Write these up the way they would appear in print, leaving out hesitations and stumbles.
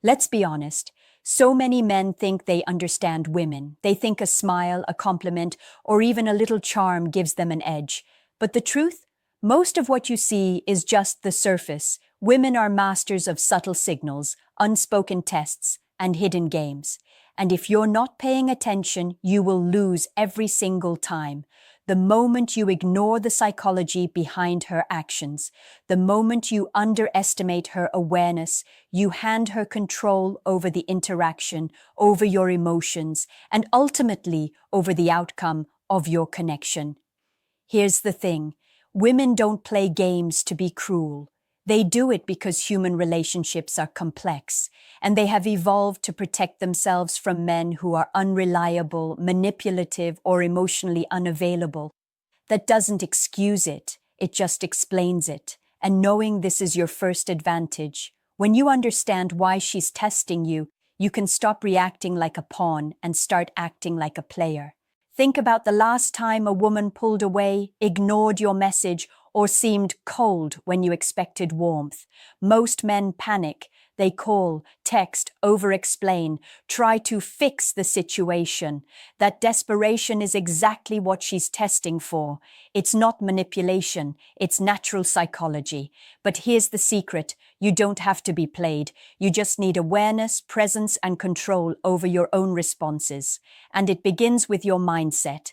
Let's be honest. So many men think they understand women. They think a smile, a compliment, or even a little charm gives them an edge. But the truth? Most of what you see is just the surface. Women are masters of subtle signals, unspoken tests, and hidden games. And if you're not paying attention, you will lose every single time. The moment you ignore the psychology behind her actions, the moment you underestimate her awareness, you hand her control over the interaction, over your emotions, and ultimately over the outcome of your connection. Here's the thing. Women don't play games to be cruel. They do it because human relationships are complex, and they have evolved to protect themselves from men who are unreliable, manipulative, or emotionally unavailable. That doesn't excuse it, it just explains it. And knowing this is your first advantage. When you understand why she's testing you, you can stop reacting like a pawn and start acting like a player. Think about the last time a woman pulled away, ignored your message, or seemed cold when you expected warmth. Most men panic. They call, text, over-explain, try to fix the situation. That desperation is exactly what she's testing for. It's not manipulation, it's natural psychology. But here's the secret. You don't have to be played. You just need awareness, presence, and control over your own responses. And it begins with your mindset.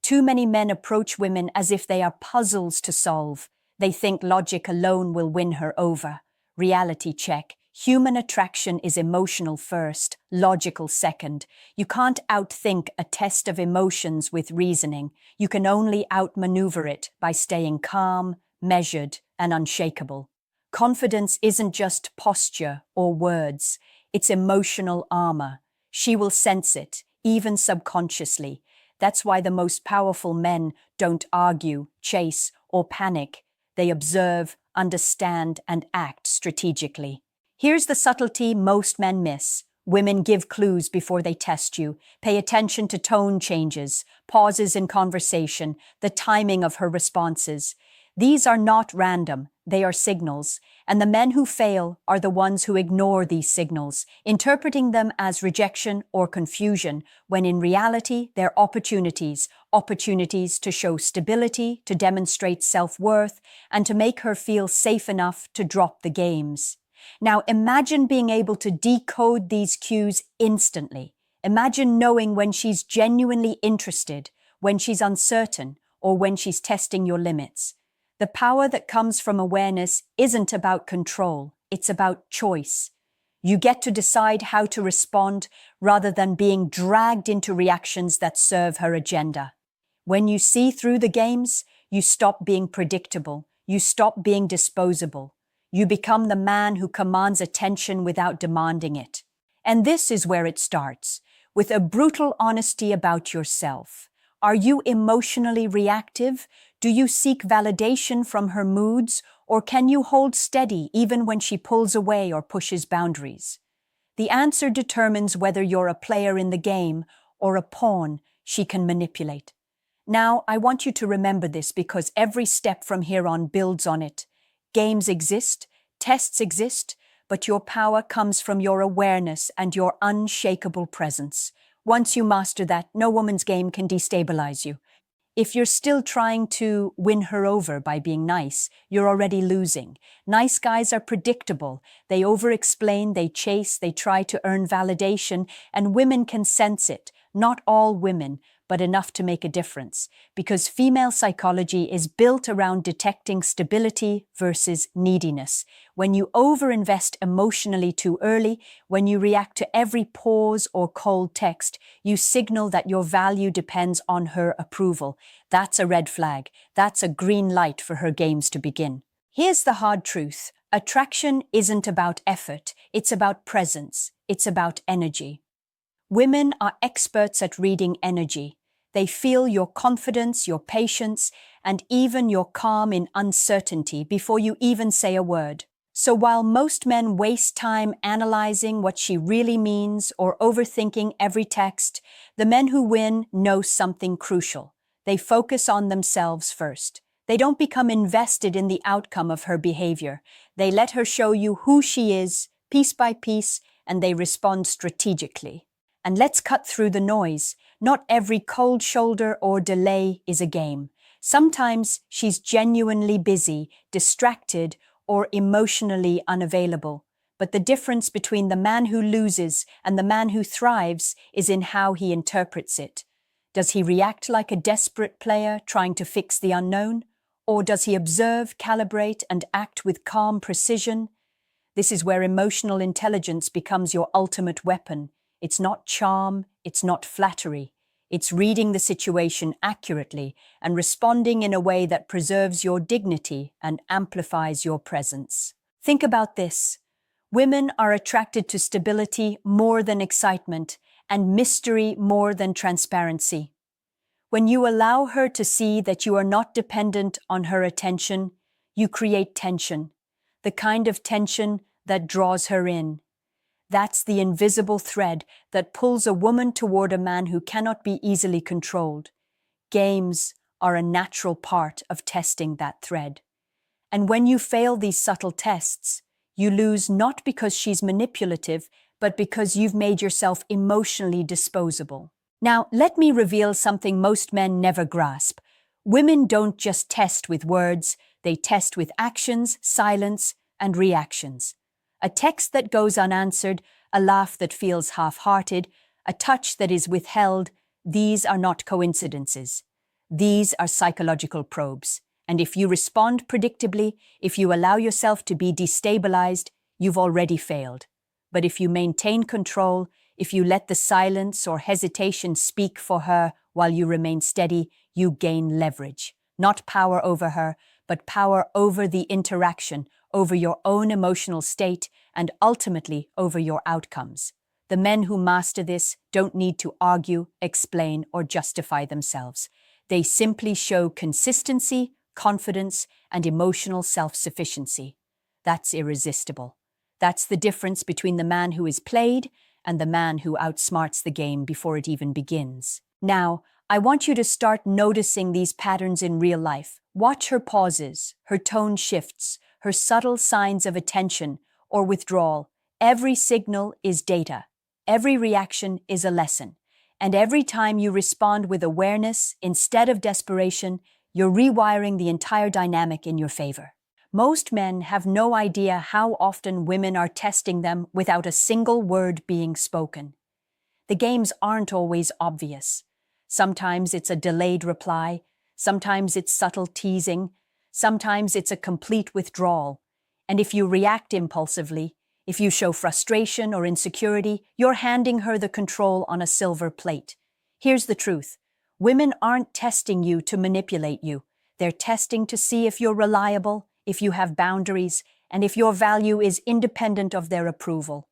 Too many men approach women as if they are puzzles to solve. They think logic alone will win her over. Reality check. Human attraction is emotional first, logical second. You can't outthink a test of emotions with reasoning. You can only outmaneuver it by staying calm, measured, and unshakable. Confidence isn't just posture or words. It's emotional armor. She will sense it, even subconsciously. That's why the most powerful men don't argue, chase, or panic. They observe, understand, and act strategically. Here's the subtlety most men miss. Women give clues before they test you. Pay attention to tone changes, pauses in conversation, the timing of her responses. These are not random, they are signals. And the men who fail are the ones who ignore these signals, interpreting them as rejection or confusion, when in reality they're opportunities to show stability, to demonstrate self-worth, and to make her feel safe enough to drop the games. Now imagine being able to decode these cues instantly. Imagine knowing when she's genuinely interested, when she's uncertain, or when she's testing your limits. The power that comes from awareness isn't about control, it's about choice. You get to decide how to respond rather than being dragged into reactions that serve her agenda. When you see through the games, you stop being predictable, you stop being disposable. You become the man who commands attention without demanding it. And this is where it starts, with a brutal honesty about yourself. Are you emotionally reactive? Do you seek validation from her moods, or can you hold steady even when she pulls away or pushes boundaries? The answer determines whether you're a player in the game or a pawn she can manipulate. Now, I want you to remember this because every step from here on builds on it. Games exist, tests exist, but your power comes from your awareness and your unshakable presence. Once you master that, no woman's game can destabilize you. If you're still trying to win her over by being nice, you're already losing. Nice guys are predictable. They over-explain, they chase, they try to earn validation, and women can sense it. Not all women, but enough to make a difference, because female psychology is built around detecting stability versus neediness. When you overinvest emotionally too early, when you react to every pause or cold text, you signal that your value depends on her approval. That's a red flag. That's a green light for her games to begin. Here's the hard truth. Attraction isn't about effort. It's about presence. It's about energy. Women are experts at reading energy. They feel your confidence, your patience, and even your calm in uncertainty before you even say a word. So while most men waste time analyzing what she really means or overthinking every text, the men who win know something crucial. They focus on themselves first. They don't become invested in the outcome of her behavior. They let her show you who she is, piece by piece, and they respond strategically. And let's cut through the noise. Not every cold shoulder or delay is a game. Sometimes she's genuinely busy, distracted, or emotionally unavailable. But the difference between the man who loses and the man who thrives is in how he interprets it. Does he react like a desperate player trying to fix the unknown? Or does he observe, calibrate, and act with calm precision? This is where emotional intelligence becomes your ultimate weapon. It's not charm, it's not flattery. It's reading the situation accurately and responding in a way that preserves your dignity and amplifies your presence. Think about this. Women are attracted to stability more than excitement and mystery more than transparency. When you allow her to see that you are not dependent on her attention, you create tension, the kind of tension that draws her in. That's the invisible thread that pulls a woman toward a man who cannot be easily controlled. Games are a natural part of testing that thread. And when you fail these subtle tests, you lose not because she's manipulative, but because you've made yourself emotionally disposable. Now, let me reveal something most men never grasp. Women don't just test with words, they test with actions, silence, and reactions. A text that goes unanswered, a laugh that feels half-hearted, a touch that is withheld, these are not coincidences. These are psychological probes. And if you respond predictably, if you allow yourself to be destabilized, you've already failed. But if you maintain control, if you let the silence or hesitation speak for her while you remain steady, you gain leverage. Not power over her, but power over the interaction, over your own emotional state, and ultimately over your outcomes. The men who master this don't need to argue, explain, or justify themselves. They simply show consistency, confidence, and emotional self-sufficiency. That's irresistible. That's the difference between the man who is played and the man who outsmarts the game before it even begins. Now, I want you to start noticing these patterns in real life. Watch her pauses, her tone shifts, her subtle signs of attention or withdrawal. Every signal is data. Every reaction is a lesson. And every time you respond with awareness instead of desperation, you're rewiring the entire dynamic in your favor. Most men have no idea how often women are testing them without a single word being spoken. The games aren't always obvious. Sometimes it's a delayed reply, sometimes it's subtle teasing, sometimes it's a complete withdrawal. And if you react impulsively, if you show frustration or insecurity, you're handing her the control on a silver plate. Here's the truth. Women aren't testing you to manipulate you. They're testing to see if you're reliable, if you have boundaries, and if your value is independent of their approval.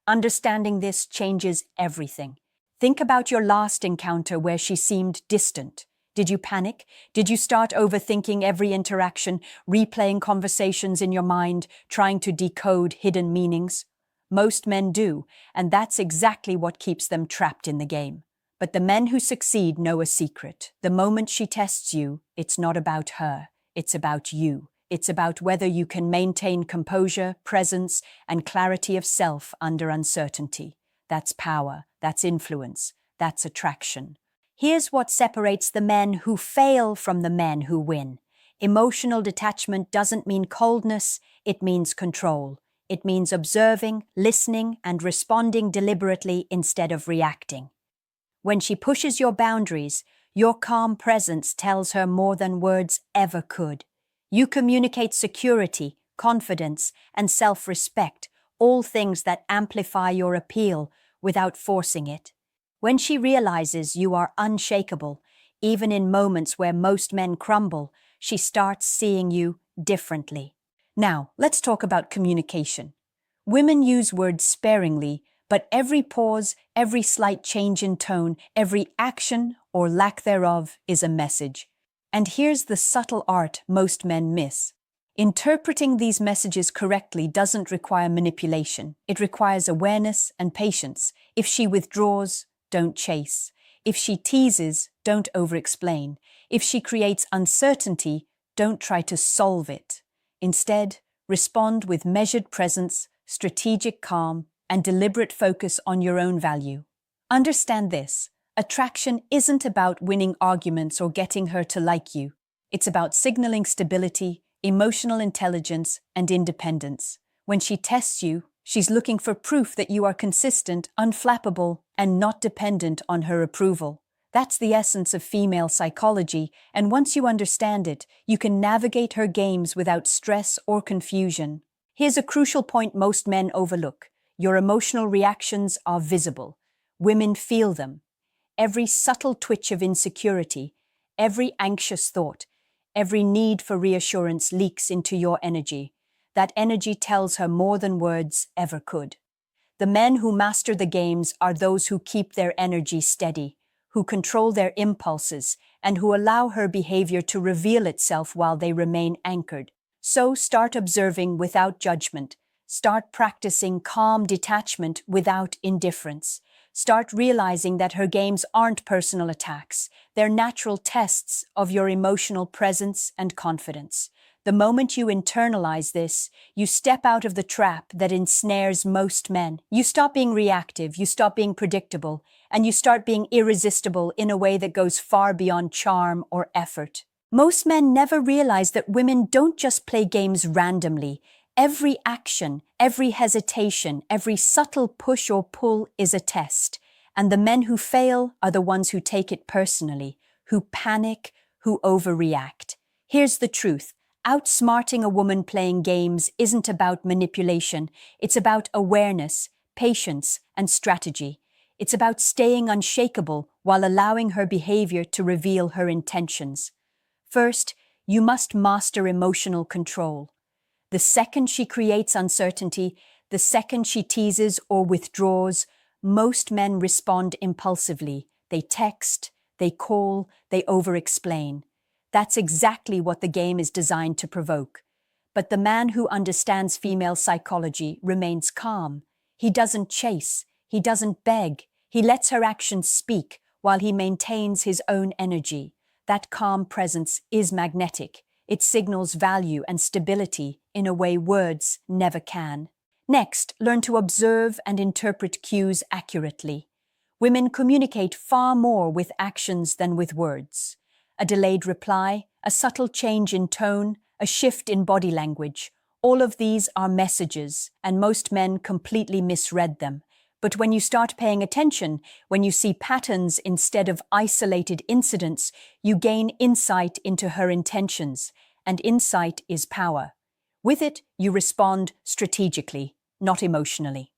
Understanding this changes everything. Think about your last encounter where she seemed distant. Did you panic? Did you start overthinking every interaction, replaying conversations in your mind, trying to decode hidden meanings? Most men do, and that's exactly what keeps them trapped in the game. But the men who succeed know a secret. The moment she tests you, it's not about her, it's about you. It's about whether you can maintain composure, presence, and clarity of self under uncertainty. That's power, that's influence, that's attraction. Here's what separates the men who fail from the men who win. Emotional detachment doesn't mean coldness, it means control. It means observing, listening, and responding deliberately instead of reacting. When she pushes your boundaries, your calm presence tells her more than words ever could. You communicate security, confidence, and self-respect, all things that amplify your appeal without forcing it. When she realizes you are unshakable, even in moments where most men crumble, she starts seeing you differently. Now, let's talk about communication. Women use words sparingly, but every pause, every slight change in tone, every action or lack thereof is a message. And here's the subtle art most men miss. Interpreting these messages correctly doesn't require manipulation. It requires awareness and patience. If she withdraws, don't chase. If she teases, don't over-explain. If she creates uncertainty, don't try to solve it. Instead, respond with measured presence, strategic calm, and deliberate focus on your own value. Understand this. Attraction isn't about winning arguments or getting her to like you. It's about signaling stability, emotional intelligence, and independence. When she tests you, she's looking for proof that you are consistent, unflappable, and not dependent on her approval. That's the essence of female psychology, and once you understand it, you can navigate her games without stress or confusion. Here's a crucial point most men overlook. Your emotional reactions are visible. Women feel them. Every subtle twitch of insecurity, every anxious thought, every need for reassurance leaks into your energy. That energy tells her more than words ever could. The men who master the games are those who keep their energy steady, who control their impulses, and who allow her behavior to reveal itself while they remain anchored. So start observing without judgment. Start practicing calm detachment without indifference. Start realizing that her games aren't personal attacks. They're natural tests of your emotional presence and confidence. The moment you internalize this, you step out of the trap that ensnares most men. You stop being reactive, you stop being predictable, and you start being irresistible in a way that goes far beyond charm or effort. Most men never realize that women don't just play games randomly. Every action, every hesitation, every subtle push or pull is a test. And the men who fail are the ones who take it personally, who panic, who overreact. Here's the truth. Outsmarting a woman playing games isn't about manipulation. It's about awareness, patience, and strategy. It's about staying unshakable while allowing her behavior to reveal her intentions. First, you must master emotional control. The second she creates uncertainty, the second she teases or withdraws, most men respond impulsively. They text, they call, they over-explain. That's exactly what the game is designed to provoke. But the man who understands female psychology remains calm. He doesn't chase, he doesn't beg, he lets her actions speak while he maintains his own energy. That calm presence is magnetic. It signals value and stability in a way words never can. Next, learn to observe and interpret cues accurately. Women communicate far more with actions than with words. A delayed reply, a subtle change in tone, a shift in body language. All of these are messages, and most men completely misread them. But when you start paying attention, when you see patterns instead of isolated incidents, you gain insight into her intentions, and insight is power. With it, you respond strategically, not emotionally.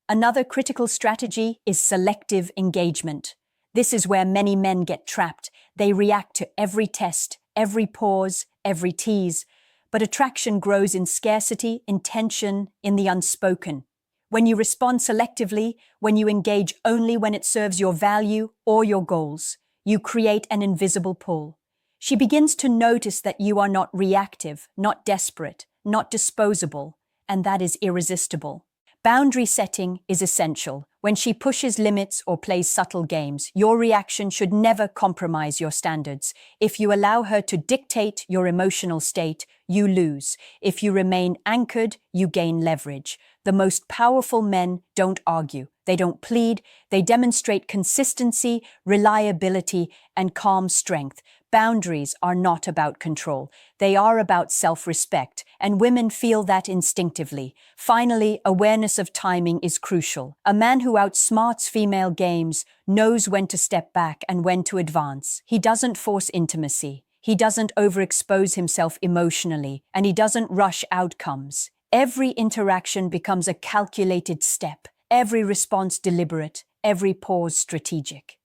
Another critical strategy is selective engagement. This is where many men get trapped. They react to every test, every pause, every tease. But attraction grows in scarcity, in tension, in the unspoken. When you respond selectively, when you engage only when it serves your value or your goals, you create an invisible pull. She begins to notice that you are not reactive, not desperate, not disposable, and that is irresistible. Boundary setting is essential. When she pushes limits or plays subtle games, your reaction should never compromise your standards. If you allow her to dictate your emotional state, you lose. If you remain anchored, you gain leverage. The most powerful men don't argue. They don't plead. They demonstrate consistency, reliability, and calm strength. Boundaries are not about control. They are about self-respect, and women feel that instinctively. Finally, awareness of timing is crucial. A man who outsmarts female games knows when to step back and when to advance. He doesn't force intimacy. He doesn't overexpose himself emotionally, and he doesn't rush outcomes. Every interaction becomes a calculated step, every response deliberate, every pause strategic.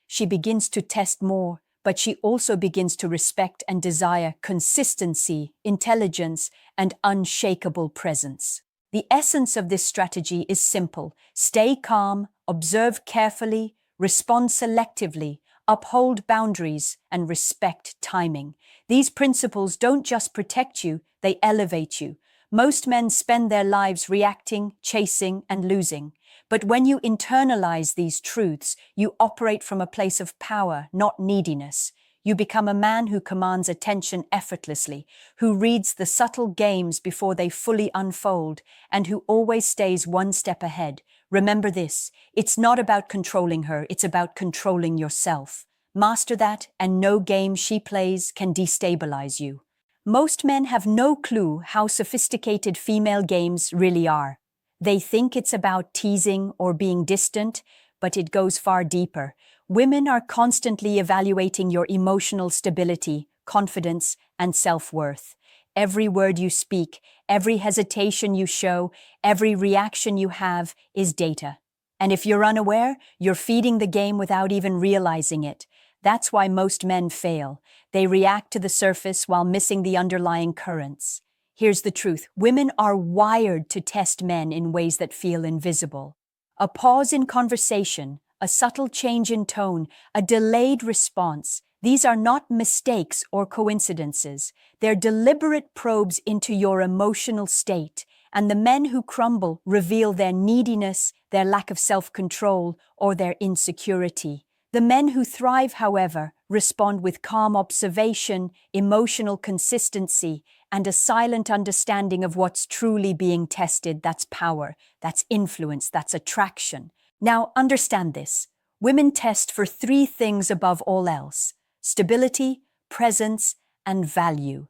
She begins to test more, but she also begins to respect and desire consistency, intelligence, and unshakable presence. The essence of this strategy is simple. Stay calm, observe carefully, respond selectively, uphold boundaries, and respect timing. These principles don't just protect you, they elevate you. Most men spend their lives reacting, chasing, and losing. But when you internalize these truths, you operate from a place of power, not neediness. You become a man who commands attention effortlessly, who reads the subtle games before they fully unfold, and who always stays one step ahead. Remember this, it's not about controlling her, it's about controlling yourself. Master that, and no game she plays can destabilize you. Most men have no clue how sophisticated female games really are. They think it's about teasing or being distant, but it goes far deeper. Women are constantly evaluating your emotional stability, confidence, and self-worth. Every word you speak, every hesitation you show, every reaction you have is data. And if you're unaware, you're feeding the game without even realizing it. That's why most men fail. They react to the surface while missing the underlying currents. Here's the truth. Women are wired to test men in ways that feel invisible. A pause in conversation, a subtle change in tone, a delayed response. These are not mistakes or coincidences. They're deliberate probes into your emotional state, and the men who crumble reveal their neediness, their lack of self-control, or their insecurity. The men who thrive, however, respond with calm observation, emotional consistency, and a silent understanding of what's truly being tested. That's power, that's influence, that's attraction. Now, understand this. Women test for three things above all else: stability, presence, and value.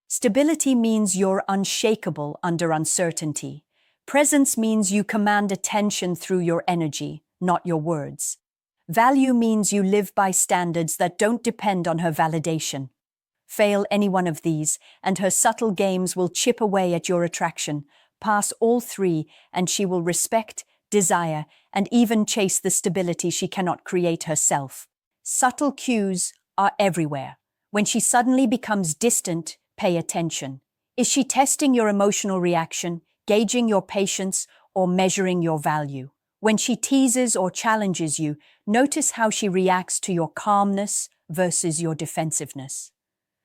Stability means you're unshakable under uncertainty. Presence means you command attention through your energy, not your words. Value means you live by standards that don't depend on her validation. Fail any one of these, and her subtle games will chip away at your attraction. Pass all three, and she will respect, desire, and even chase the stability she cannot create herself. Subtle cues are everywhere. When she suddenly becomes distant, pay attention. Is she testing your emotional reaction, gauging your patience, or measuring your value? When she teases or challenges you, notice how she reacts to your calmness versus your defensiveness.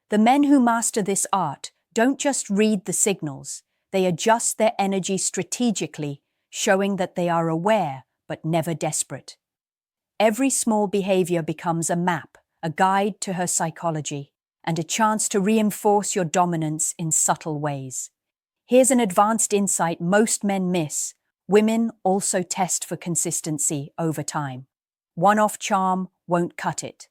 The men who master this art don't just read the signals, they adjust their energy strategically, showing that they are aware but never desperate. Every small behavior becomes a map, a guide to her psychology, and a chance to reinforce your dominance in subtle ways. Here's an advanced insight most men miss. Women also test for consistency over time. One-off charm won't cut it.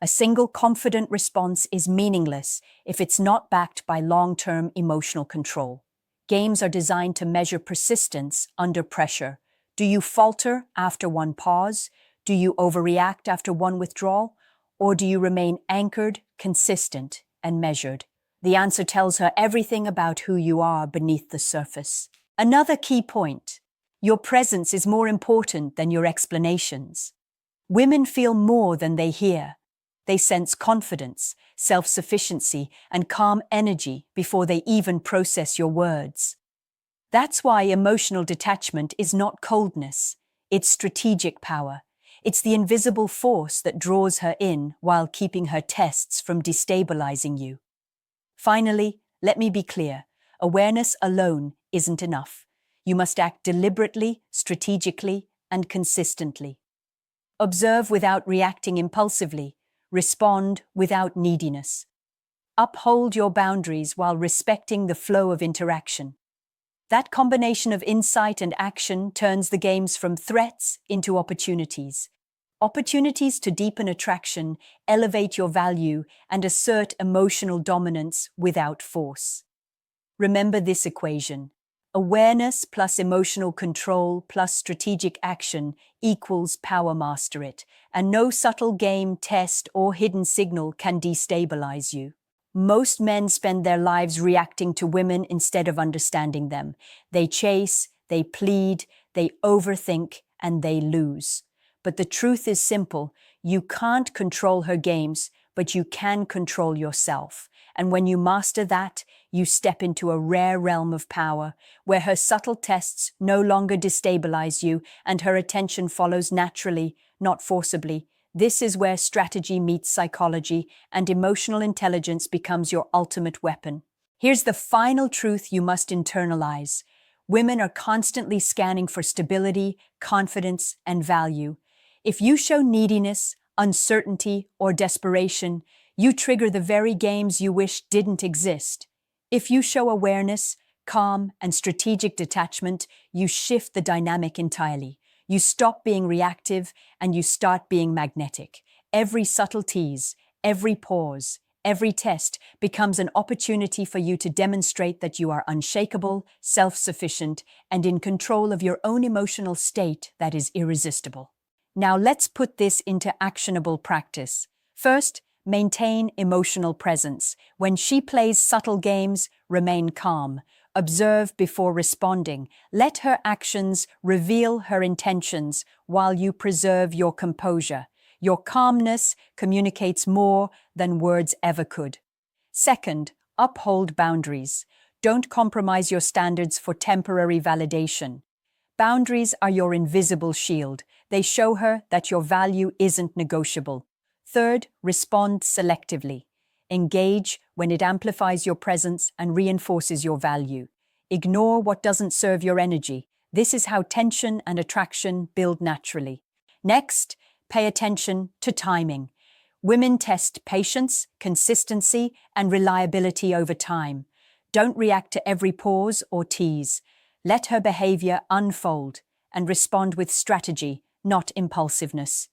A single confident response is meaningless if it's not backed by long-term emotional control. Games are designed to measure persistence under pressure. Do you falter after one pause? Do you overreact after one withdrawal? Or do you remain anchored, consistent, and measured? The answer tells her everything about who you are beneath the surface. Another key point: your presence is more important than your explanations. Women feel more than they hear. They sense confidence, self-sufficiency, and calm energy before they even process your words. That's why emotional detachment is not coldness, it's strategic power. It's the invisible force that draws her in while keeping her tests from destabilizing you. Finally, let me be clear, awareness alone isn't enough. You must act deliberately, strategically, and consistently. Observe without reacting impulsively. Respond without neediness. Uphold your boundaries while respecting the flow of interaction. That combination of insight and action turns the games from threats into opportunities. Opportunities to deepen attraction, elevate your value, and assert emotional dominance without force. Remember this equation: awareness plus emotional control plus strategic action equals power. Master it, and no subtle game, test, or hidden signal can destabilize you. Most men spend their lives reacting to women instead of understanding them. They chase, they plead, they overthink, and they lose. But the truth is simple: you can't control her games, but you can control yourself. And when you master that, you step into a rare realm of power, where her subtle tests no longer destabilize you and her attention follows naturally, not forcibly. This is where strategy meets psychology and emotional intelligence becomes your ultimate weapon. Here's the final truth you must internalize: women are constantly scanning for stability, confidence, and value. If you show neediness, uncertainty, or desperation, You trigger the very games you wish didn't exist. If you show awareness, calm, and strategic detachment, you shift the dynamic entirely. You stop being reactive and you start being magnetic. Every subtle tease, every pause, every test becomes an opportunity for you to demonstrate that you are unshakable, self-sufficient, and in control of your own emotional state that is irresistible. Now let's put this into actionable practice. First, maintain emotional presence. When she plays subtle games, remain calm. Observe before responding. Let her actions reveal her intentions while you preserve your composure. Your calmness communicates more than words ever could. Second, uphold boundaries. Don't compromise your standards for temporary validation. Boundaries are your invisible shield. They show her that your value isn't negotiable. Third, respond selectively. Engage when it amplifies your presence and reinforces your value. Ignore what doesn't serve your energy. This is how tension and attraction build naturally. Next, pay attention to timing. Women test patience, consistency, and reliability over time. Don't react to every pause or tease. Let her behavior unfold and respond with strategy, not impulsiveness.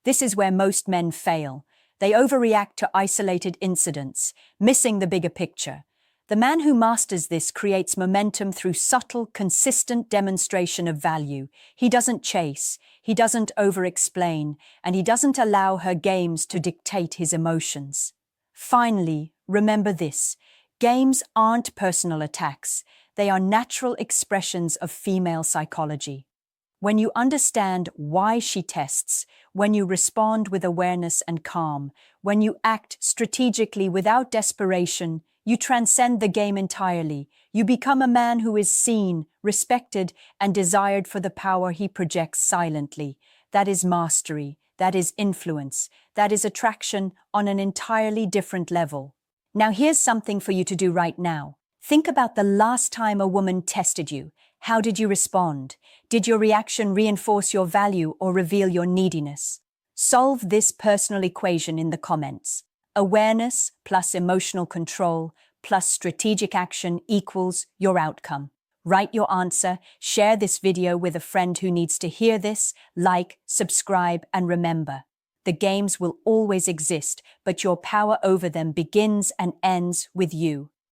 This is where most men fail. They overreact to isolated incidents, missing the bigger picture. The man who masters this creates momentum through subtle, consistent demonstration of value. He doesn't chase, he doesn't over-explain, and he doesn't allow her games to dictate his emotions. Finally, remember this: games aren't personal attacks. They are natural expressions of female psychology. When you understand why she tests, when you respond with awareness and calm, when you act strategically without desperation, you transcend the game entirely. You become a man who is seen, respected, and desired for the power he projects silently. That is mastery, that is influence, that is attraction on an entirely different level. Now here's something for you to do right now. Think about the last time a woman tested you. How did you respond? Did your reaction reinforce your value or reveal your neediness? Solve this personal equation in the comments. Awareness plus emotional control plus strategic action equals your outcome. Write your answer, share this video with a friend who needs to hear this, like, subscribe, and remember, the games will always exist, but your power over them begins and ends with you.